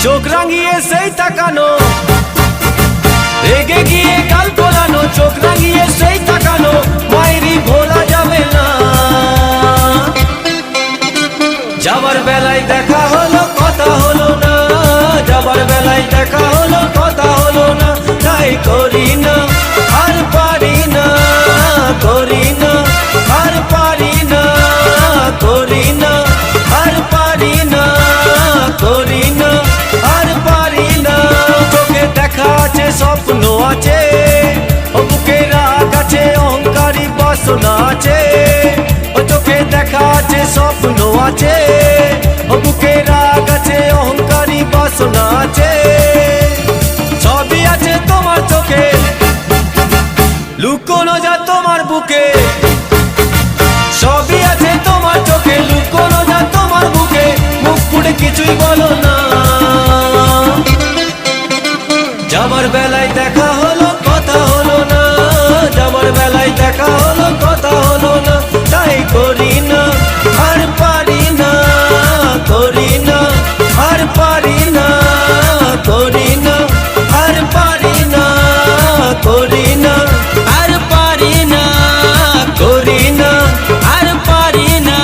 চোখ রাঙিয়ে সেই তাকানো, রেগে গিয়ে গাল ফোলানো, চোখ রাঙিয়ে সেই তাকানো, মায়েরই ভোলা যাবে না। যাবার বেলায় দেখা হলো কথা হলো না, যাবার বেলায় দেখা হলো কথা হলো না। তাই করি না আর পারি না, করি না আর পারি না, করি না আর পারি না, করি না আর পারি না। চোখে দেখা আছে স্বপ্ন আছে, ও বুকে রাগ আছে অহংকারী বাসনা আছে। ও চোখে দেখা আছে স্বপ্ন আছে, ও বুকে রাগ আছে অহংকারী বাসনা আছে। সবই আছে তোমার চোখে, লুকোনো যা তোমার বুকে। সবই আছে তোমার চোখে, লুকোনো যা তোমার বুকে। মুখ পুড়ে কিছুই বলো না। যাবার বেলায় দেখা হলো কথা হলো না, যাবার বেলায় দেখা হলো কথা হলো না। তাই করি না আর পারি না, করি না আর পারি না, করি না আর পারি না, করি না আর পারি না, করি না আর পারি না,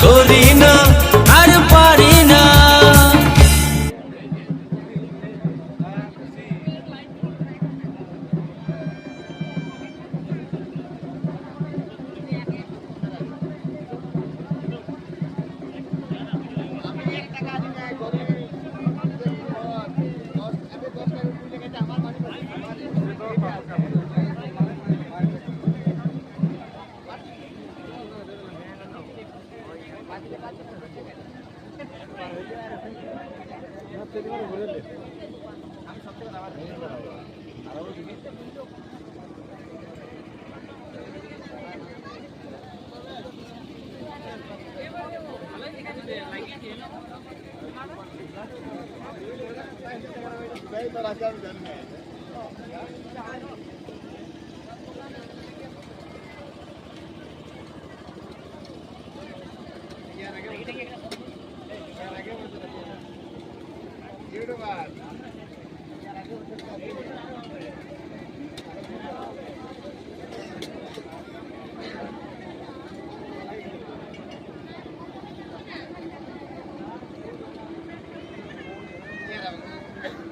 করি না আর পারি না। Yeah.